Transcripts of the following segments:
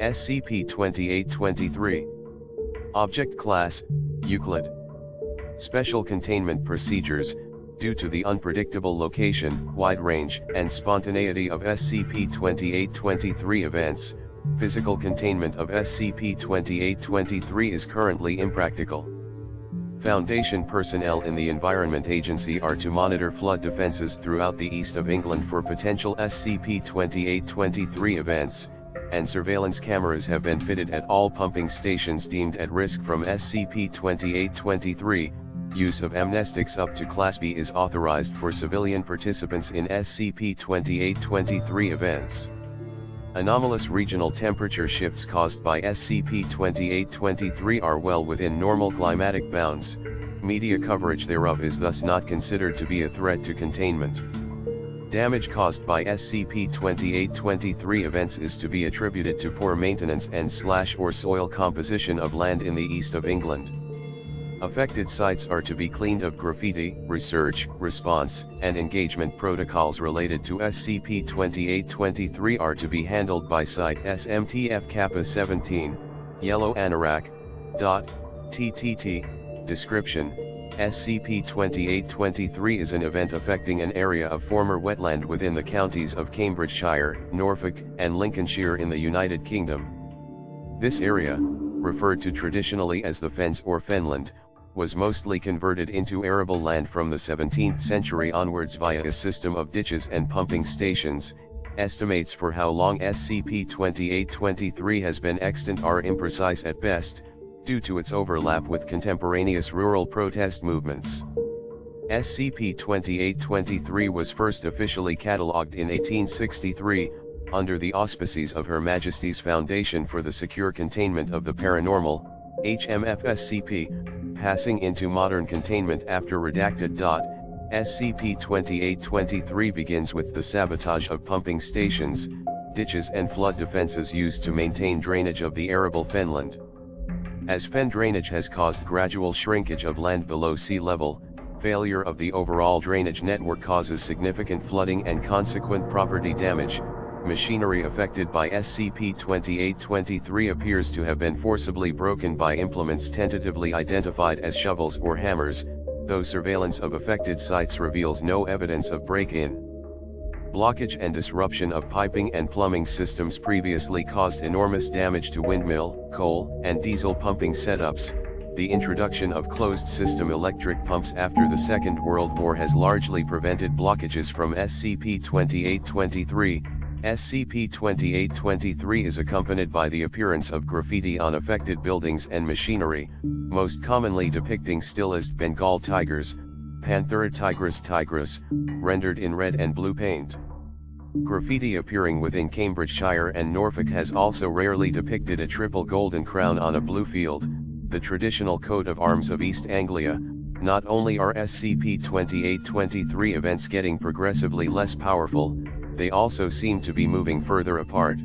SCP-2823. Object Class, Euclid. Special Containment Procedures. Due to the unpredictable location, wide range, and spontaneity of SCP-2823 events, physical containment of SCP-2823 is currently impractical. Foundation personnel in the Environment Agency are to monitor flood defenses throughout the east of England for potential SCP-2823 events, and surveillance cameras have been fitted at all pumping stations deemed at risk from SCP-2823. Use of amnestics up to Class B is authorized for civilian participants in SCP-2823 events. Anomalous regional temperature shifts caused by SCP-2823 are well within normal climatic bounds. Media coverage thereof is thus not considered to be a threat to containment. Damage caused by SCP-2823 events is to be attributed to poor maintenance and/or soil composition of land in the east of England. Affected sites are to be cleaned of graffiti. Research, response, and engagement protocols related to SCP-2823 are to be handled by Site SMTF Kappa 17, Yellow Anorak. TTT. Description: SCP-2823 is an event affecting an area of former wetland within the counties of Cambridgeshire, Norfolk, and Lincolnshire in the United Kingdom. This area, referred to traditionally as the Fens or Fenland, was mostly converted into arable land from the 17th century onwards via a system of ditches and pumping stations. Estimates for how long SCP-2823 has been extant are imprecise at best, due to its overlap with contemporaneous rural protest movements. SCP-2823 was first officially catalogued in 1863, under the auspices of Her Majesty's Foundation for the Secure Containment of the Paranormal, HMFSCP, passing into modern containment after redacted. SCP-2823 begins with the sabotage of pumping stations, ditches and flood defenses used to maintain drainage of the arable fenland. As fen drainage has caused gradual shrinkage of land below sea level, failure of the overall drainage network causes significant flooding and consequent property damage. Machinery affected by SCP-2823 appears to have been forcibly broken by implements tentatively identified as shovels or hammers, though surveillance of affected sites reveals no evidence of break-in. Blockage and disruption of piping and plumbing systems previously caused enormous damage to windmill, coal, and diesel pumping setups. The introduction of closed-system electric pumps after the Second World War has largely prevented blockages from SCP-2823. SCP-2823 is accompanied by the appearance of graffiti on affected buildings and machinery, most commonly depicting stylized Bengal tigers, Panthera tigris, rendered in red and blue paint. Graffiti appearing within Cambridgeshire and Norfolk has also rarely depicted a triple golden crown on a blue field, the traditional coat of arms of East Anglia. Not only are SCP-2823 events getting progressively less powerful, they also seem to be moving further apart.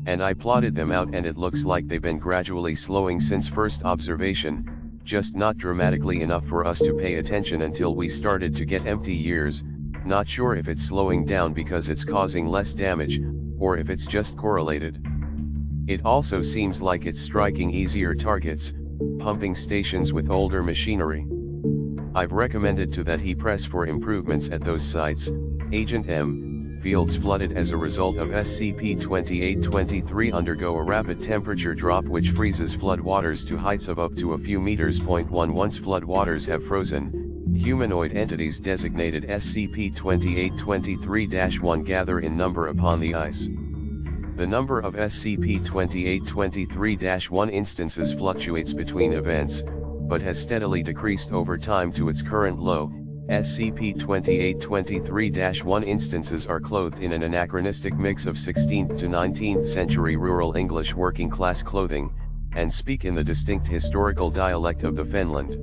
And I plotted them out and it looks like they've been gradually slowing since first observation, just not dramatically enough for us to pay attention until we started to get empty years. Not sure if it's slowing down because it's causing less damage, or if it's just correlated. It also seems like it's striking easier targets, pumping stations with older machinery. I've recommended to that he press for improvements at those sites. Agent M. Fields flooded as a result of SCP-2823 undergo a rapid temperature drop which freezes flood waters to heights of up to a few meters. 1 Once flood waters have frozen, humanoid entities designated SCP-2823-1 gather in number upon the ice. The number of SCP-2823-1 instances fluctuates between events, but has steadily decreased over time to its current low. SCP-2823-1 instances are clothed in an anachronistic mix of 16th to 19th century rural English working class clothing, and speak in the distinct historical dialect of the Fenland.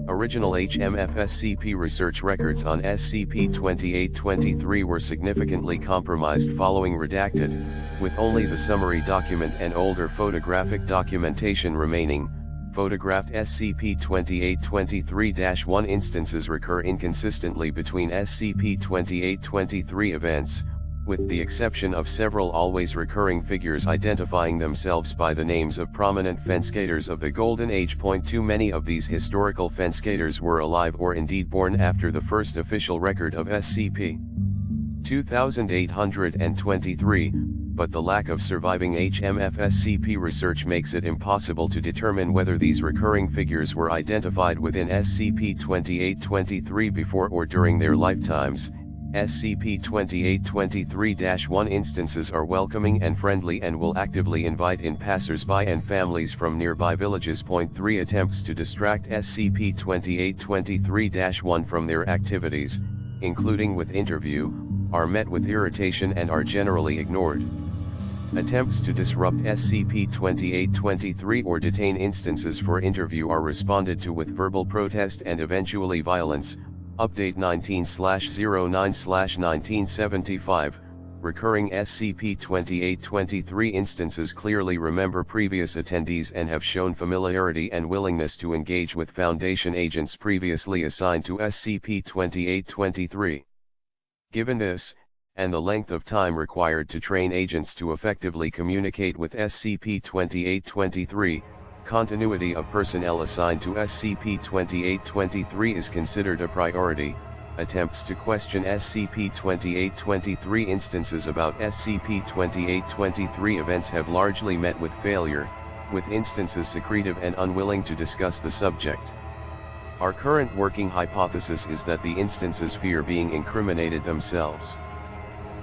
Original HMFSCP research records on SCP-2823 were significantly compromised following redacted, with only the summary document and older photographic documentation remaining. Photographed SCP-2823-1 instances recur inconsistently between SCP-2823 events, with the exception of several always recurring figures identifying themselves by the names of prominent fence-skaters of the Golden Age. Too many of these historical fence-skaters were alive or indeed born after the first official record of SCP-2823, but the lack of surviving HMF SCP research makes it impossible to determine whether these recurring figures were identified within SCP-2823 before or during their lifetimes. SCP-2823-1 instances are welcoming and friendly and will actively invite in passers-by and families from nearby villages. 3 Attempts to distract SCP-2823-1 from their activities, including with interview, are met with irritation and are generally ignored. Attempts to disrupt SCP-2823 or detain instances for interview are responded to with verbal protest and eventually violence. Update 19/09/1975, recurring SCP-2823 instances clearly remember previous attendees and have shown familiarity and willingness to engage with Foundation agents previously assigned to SCP-2823. Given this, and the length of time required to train agents to effectively communicate with SCP-2823, continuity of personnel assigned to SCP-2823 is considered a priority. Attempts to question SCP-2823 instances about SCP-2823 events have largely met with failure, with instances secretive and unwilling to discuss the subject. Our current working hypothesis is that the instances fear being incriminated themselves.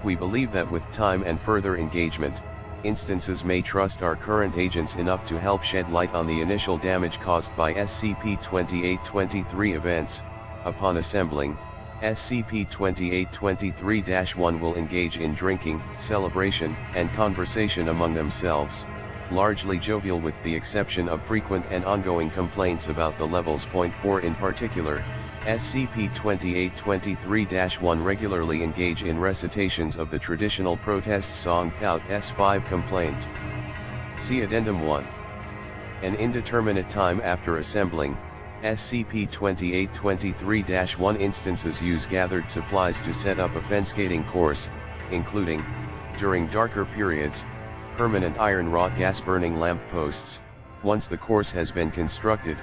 We believe that with time and further engagement, instances may trust our current agents enough to help shed light on the initial damage caused by SCP-2823 events. Upon assembling, SCP-2823-1 will engage in drinking, celebration, and conversation among themselves, largely jovial with the exception of frequent and ongoing complaints about the levels. 4 In particular, SCP-2823-1 regularly engage in recitations of the traditional protest song Pout S5 Complaint. See Addendum 1. An indeterminate time after assembling, SCP-2823-1 instances use gathered supplies to set up a fence-skating course, including, during darker periods, permanent iron wrought gas-burning lamp posts. Once the course has been constructed,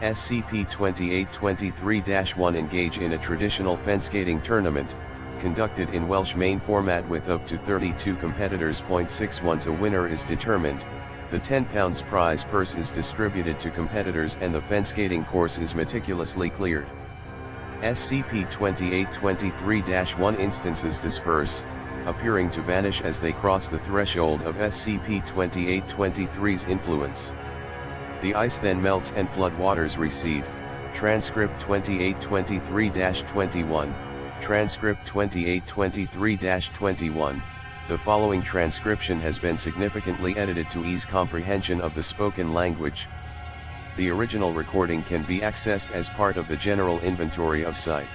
SCP-2823-1 engage in a traditional fence-skating tournament, conducted in Welsh main format with up to 32 competitors. 6 Once a winner is determined, the £10 prize purse is distributed to competitors and the fence-skating course is meticulously cleared. SCP-2823-1 instances disperse, appearing to vanish as they cross the threshold of SCP-2823's influence. The ice then melts and floodwaters recede. Transcript 2823-21, Transcript 2823-21. The following transcription has been significantly edited to ease comprehension of the spoken language. The original recording can be accessed as part of the general inventory of Site.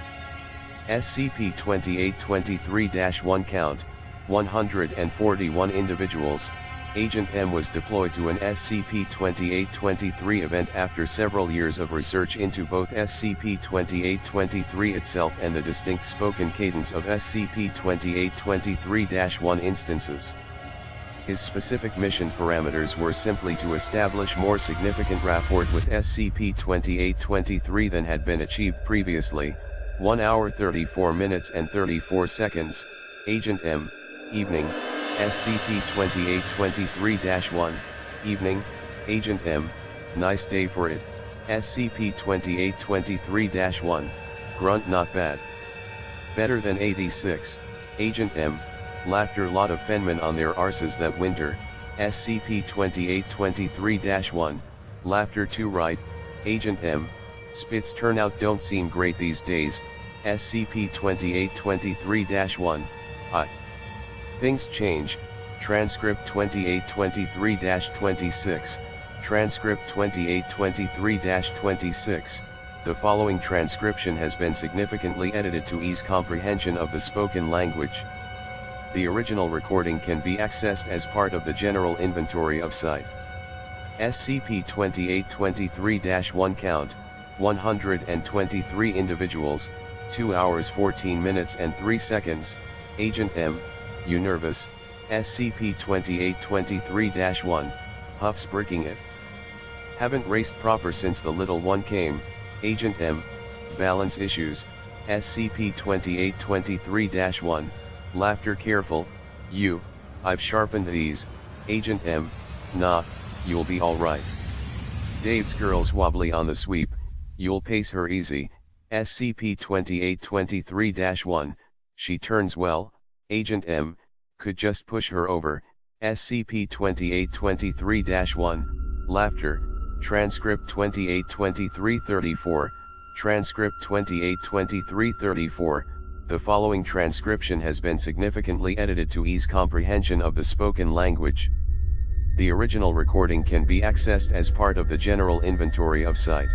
SCP-2823-1 Count, 141 individuals. Agent M was deployed to an SCP-2823 event after several years of research into both SCP-2823 itself and the distinct spoken cadence of SCP-2823-1 instances. His specific mission parameters were simply to establish more significant rapport with SCP-2823 than had been achieved previously. 1 hour 34 minutes and 34 seconds, Agent M, Evening, SCP-2823-1, Evening, Agent M, Nice day for it, SCP-2823-1, Grunt not bad. Better than 86, Agent M, Laughter lot of Fenmen on their arses that winter, SCP-2823-1, Laughter to right, Agent M, Spits turnout don't seem great these days, SCP-2823-1, I. Things change, Transcript 2823-26, Transcript 2823-26. The following transcription has been significantly edited to ease comprehension of the spoken language. The original recording can be accessed as part of the general inventory of Site. SCP-2823-1 Count, 123 individuals, 2 hours 14 minutes and 3 seconds, Agent M, You nervous? SCP-2823-1, huffs bricking it. Haven't raced proper since the little one came, Agent M, balance issues, SCP-2823-1, laughter careful, you, I've sharpened these, Agent M, nah, you'll be alright. Dave's girl's wobbly on the sweep, you'll pace her easy, SCP-2823-1, she turns well, Agent M, could just push her over, SCP-2823-1, laughter, transcript 2823-34, transcript 2823-34, the following transcription has been significantly edited to ease comprehension of the spoken language. The original recording can be accessed as part of the general inventory of Site.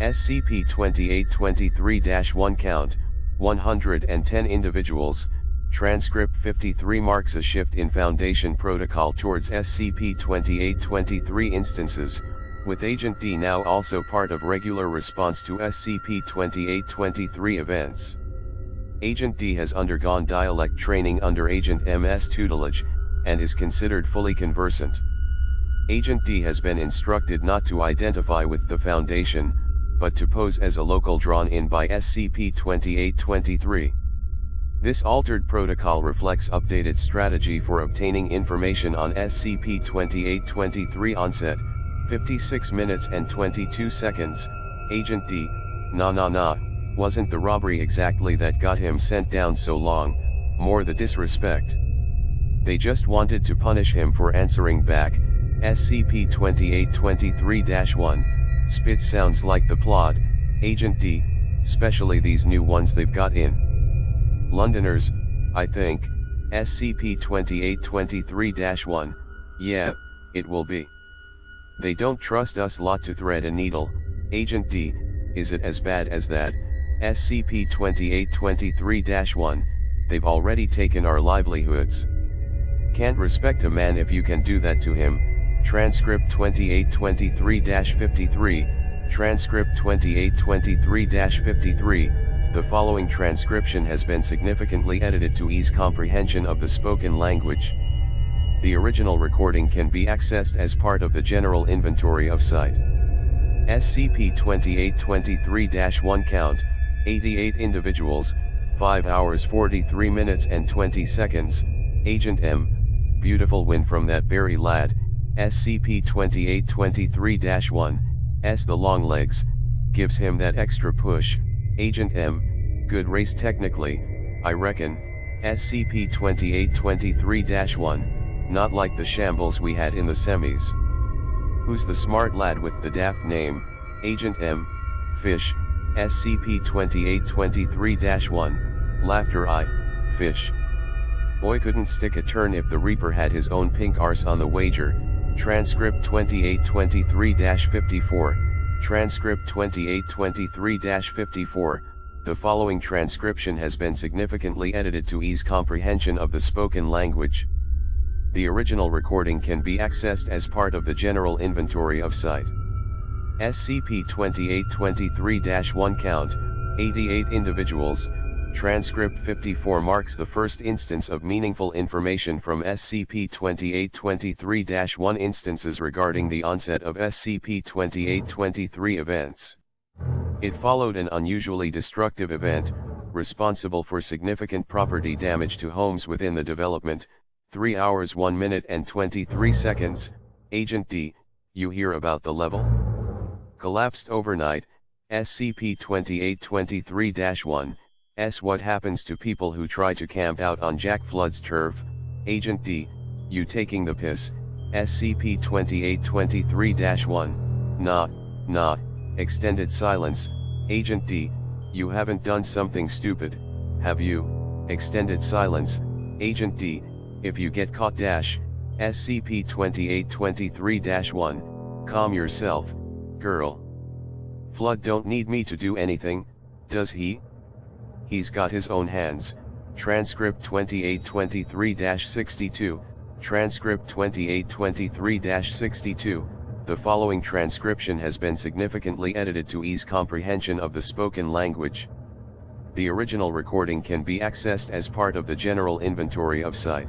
SCP-2823-1 count, 110 individuals, transcript 53 marks a shift in Foundation protocol towards SCP-2823 instances, with Agent D now also part of regular response to SCP-2823 events. Agent D has undergone dialect training under Agent M's tutelage, and is considered fully conversant. Agent D has been instructed not to identify with the Foundation, but to pose as a local drawn in by SCP-2823. This altered protocol reflects updated strategy for obtaining information on SCP-2823 onset, 56 minutes and 22 seconds, Agent D, nah, wasn't the robbery exactly that got him sent down so long, more the disrespect. They just wanted to punish him for answering back, SCP-2823-1, spit sounds like the plot, Agent D, especially these new ones they've got in. Londoners, I think, SCP-2823-1, yeah, it will be. They don't trust us lot to thread a needle, Agent D, is it as bad as that, SCP-2823-1, they've already taken our livelihoods. Can't respect a man if you can do that to him, transcript 2823-53, transcript 2823-53, the following transcription has been significantly edited to ease comprehension of the spoken language. The original recording can be accessed as part of the general inventory of Site. SCP-2823-1 count, 88 individuals, 5 hours 43 minutes and 20 seconds, Agent M, beautiful win from that berry lad, SCP-2823-1, S the long legs, gives him that extra push, Agent M, good race technically, I reckon, SCP-2823-1, not like the shambles we had in the semis. Who's the smart lad with the daft name, Agent M, Fish, SCP-2823-1, laughter I, Fish. Boy couldn't stick a turn if the Reaper had his own pink arse on the wager, transcript 2823-54. Transcript 2823-54, the following transcription has been significantly edited to ease comprehension of the spoken language. The original recording can be accessed as part of the general inventory of Site. SCP-2823-1 count, 88 individuals, transcript 54 marks the first instance of meaningful information from SCP-2823-1 instances regarding the onset of SCP-2823 events. It followed an unusually destructive event, responsible for significant property damage to homes within the development, 3 hours 1 minute and 23 seconds, Agent D, you hear about the level? Collapsed overnight, SCP-2823-1, S. What happens to people who try to camp out on Jack Flood's turf, Agent D, you taking the piss, SCP-2823-1, nah, extended silence, Agent D, you haven't done something stupid, have you, extended silence, Agent D, if you get caught dash, SCP-2823-1, calm yourself, girl. Flood don't need me to do anything, does he? He's got his own hands, transcript 2823-62, transcript 2823-62, the following transcription has been significantly edited to ease comprehension of the spoken language. The original recording can be accessed as part of the general inventory of site.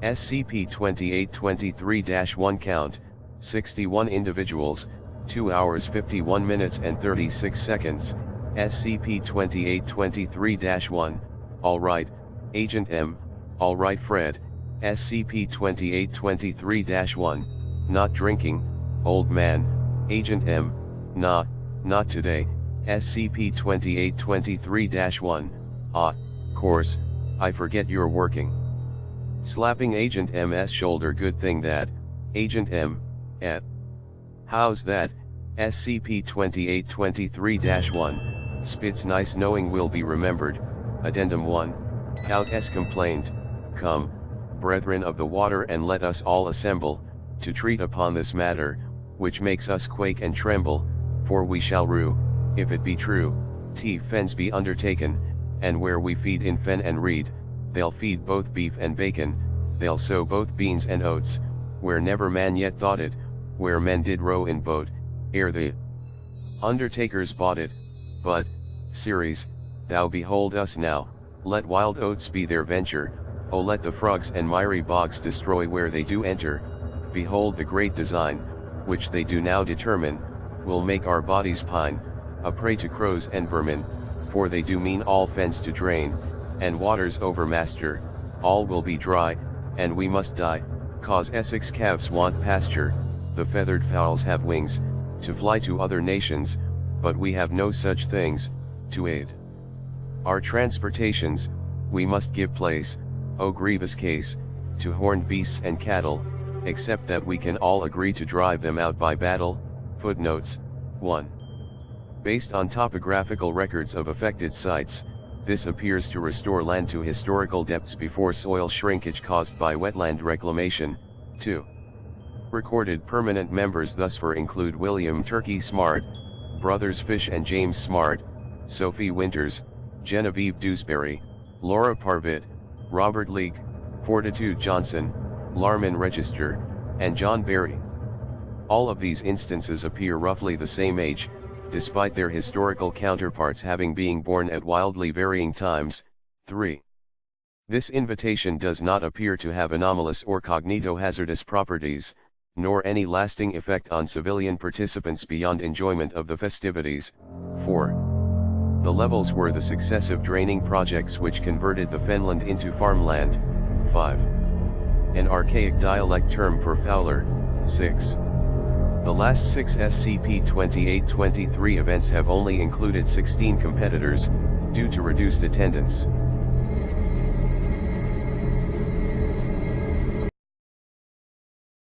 SCP-2823-1 count, 61 individuals, 2 hours 51 minutes and 36 seconds, SCP-2823-1, alright, Agent M, alright Fred, SCP-2823-1, not drinking, old man, Agent M, nah, not today, SCP-2823-1, course, I forget you're working. Slapping Agent M's shoulder. Good thing that, Agent M, how's that, SCP-2823-1, spits nice knowing will be remembered. Addendum 1, Count S complained, come, brethren of the water and let us all assemble, to treat upon this matter, which makes us quake and tremble, for we shall rue, if it be true, fens be undertaken, and where we feed in fen and reed, they'll feed both beef and bacon, they'll sow both beans and oats, where never man yet thought it, where men did row in boat, ere the undertakers bought it, but, Ceres, thou behold us now, let wild oats be their venture, O let the frogs and miry bogs destroy where they do enter, behold the great design, which they do now determine, will make our bodies pine, a prey to crows and vermin, for they do mean all fens to drain, and waters overmaster, all will be dry, and we must die, cause Essex calves want pasture, the feathered fowls have wings, to fly to other nations, but we have no such things, to aid our transportations, we must give place, O grievous case, to horned beasts and cattle, except that we can all agree to drive them out by battle. Footnotes, 1. Based on topographical records of affected sites, this appears to restore land to historical depths before soil shrinkage caused by wetland reclamation. 2. Recorded permanent members thus far include William Turkey Smart, brothers Fish and James Smart, Sophie Winters, Genevieve Dewsbury, Laura Parvitt, Robert Leake, Fortitude Johnson, Larman Register, and John Barry. All of these instances appear roughly the same age, despite their historical counterparts having been born at wildly varying times. 3. This invitation does not appear to have anomalous or cognitohazardous properties, nor any lasting effect on civilian participants beyond enjoyment of the festivities. 4. The levels were the successive draining projects which converted the fenland into farmland. 5. An archaic dialect term for fowler. 6. The last 6 SCP-2823 events have only included 16 competitors, due to reduced attendance.